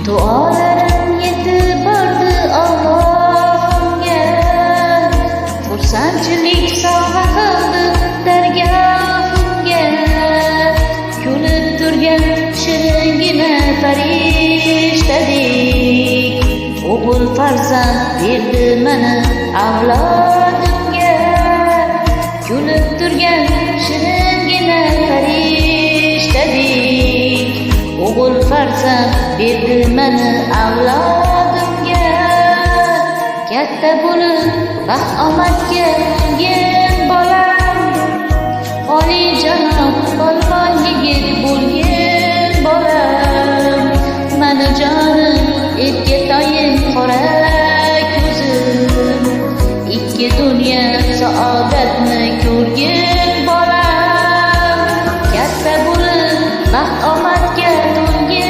Duolarim yetib bordi Allohimga, xursandchilik sovg'a qildi dargohimga. Kulib turgan shiringina farishtadek, o'g'il farzand berdi mana avlodimga. Kulib turgan shiringina farishtadek, o'g'il farzand berdi mana avlodimga. Katta bo'lib baxt omadga yetgan bolam, oliyjanob polvon yigit bo'lgan